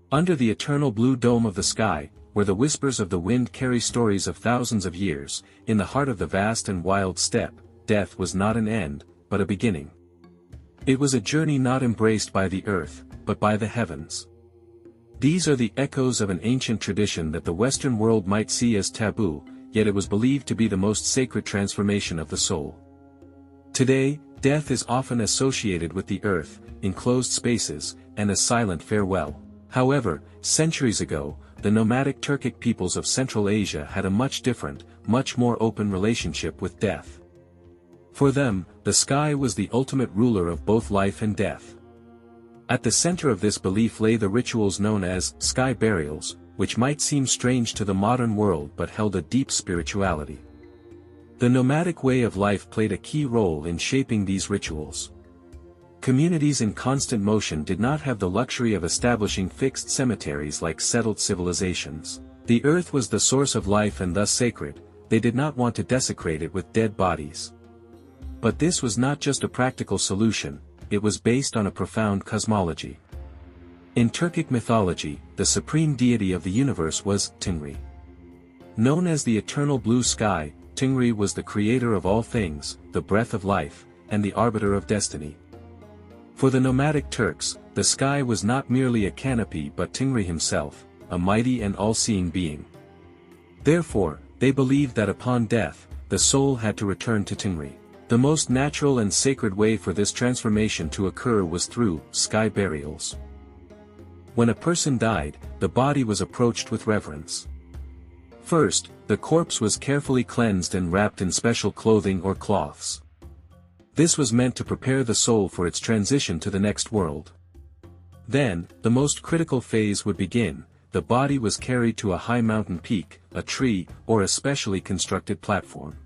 Under the eternal blue dome of the sky, where the whispers of the wind carry stories of thousands of years, in the heart of the vast and wild steppe, death was not an end, but a beginning. It was a journey not embraced by the earth, but by the heavens. These are the echoes of an ancient tradition that the Western world might see as taboo, yet it was believed to be the most sacred transformation of the soul. Today, death is often associated with the earth, enclosed spaces, and a silent farewell. However, centuries ago, the nomadic Turkic peoples of Central Asia had a much different, much more open relationship with death. For them, the sky was the ultimate ruler of both life and death. At the center of this belief lay the rituals known as sky burials, which might seem strange to the modern world but held a deep spirituality. The nomadic way of life played a key role in shaping these rituals. Communities in constant motion did not have the luxury of establishing fixed cemeteries like settled civilizations. The earth was the source of life and thus sacred, they did not want to desecrate it with dead bodies. But this was not just a practical solution, it was based on a profound cosmology. In Turkic mythology, the supreme deity of the universe was Tengri. Known as the eternal blue sky, Tengri was the creator of all things, the breath of life, and the arbiter of destiny. For the nomadic Turks, the sky was not merely a canopy but Tengri himself, a mighty and all-seeing being. Therefore, they believed that upon death, the soul had to return to Tengri. The most natural and sacred way for this transformation to occur was through sky burials. When a person died, the body was approached with reverence. First, the corpse was carefully cleansed and wrapped in special clothing or cloths. This was meant to prepare the soul for its transition to the next world. Then, the most critical phase would begin. The body was carried to a high mountain peak, a tree, or a specially constructed platform.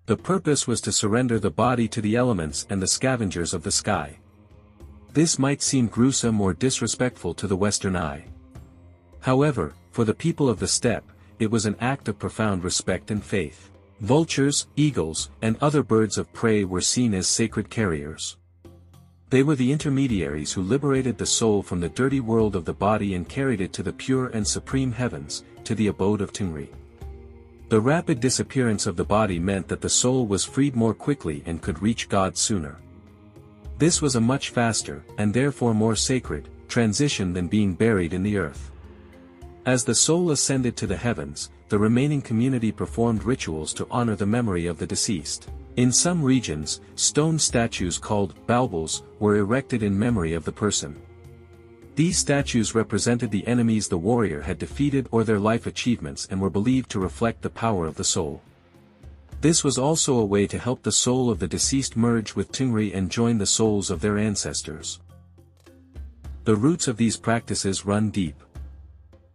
The purpose was to surrender the body to the elements and the scavengers of the sky. This might seem gruesome or disrespectful to the Western eye. However, for the people of the steppe, it was an act of profound respect and faith. Vultures, eagles, and other birds of prey were seen as sacred carriers. They were the intermediaries who liberated the soul from the dirty world of the body and carried it to the pure and supreme heavens, to the abode of Tengri. The rapid disappearance of the body meant that the soul was freed more quickly and could reach God sooner. This was a much faster, and therefore more sacred, transition than being buried in the earth. As the soul ascended to the heavens, the remaining community performed rituals to honor the memory of the deceased. In some regions, stone statues called baubles were erected in memory of the person. These statues represented the enemies the warrior had defeated or their life achievements and were believed to reflect the power of the soul. This was also a way to help the soul of the deceased merge with Tengri and join the souls of their ancestors. The roots of these practices run deep.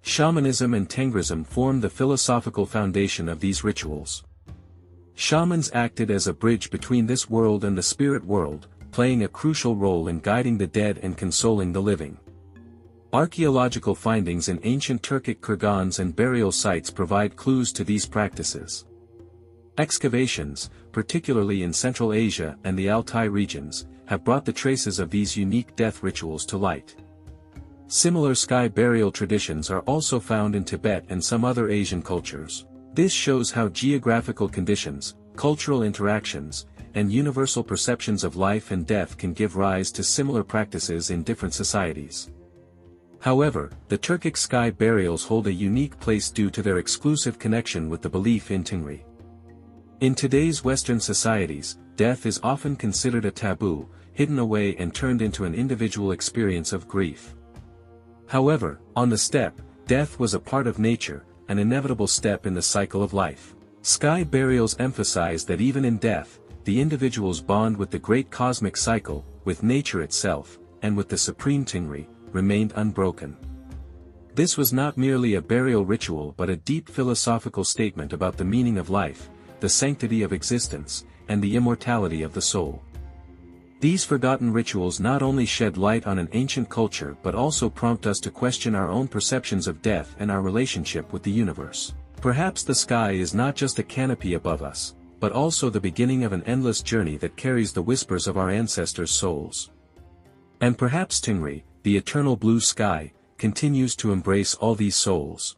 Shamanism and Tengrism formed the philosophical foundation of these rituals. Shamans acted as a bridge between this world and the spirit world, playing a crucial role in guiding the dead and consoling the living. Archaeological findings in ancient Turkic kurgans and burial sites provide clues to these practices. Excavations, particularly in Central Asia and the Altai regions, have brought the traces of these unique death rituals to light. Similar sky burial traditions are also found in Tibet and some other Asian cultures. This shows how geographical conditions, cultural interactions, and universal perceptions of life and death can give rise to similar practices in different societies. However, the Turkic sky burials hold a unique place due to their exclusive connection with the belief in Tengri. In today's Western societies, death is often considered a taboo, hidden away and turned into an individual experience of grief. However, on the steppe, death was a part of nature, an inevitable step in the cycle of life. Sky burials emphasize that even in death, the individual's bond with the great cosmic cycle, with nature itself, and with the supreme Tengri, remained unbroken. This was not merely a burial ritual but a deep philosophical statement about the meaning of life, the sanctity of existence, and the immortality of the soul. These forgotten rituals not only shed light on an ancient culture but also prompt us to question our own perceptions of death and our relationship with the universe. Perhaps the sky is not just a canopy above us, but also the beginning of an endless journey that carries the whispers of our ancestors' souls. And perhaps Tengri, the eternal blue sky, continues to embrace all these souls.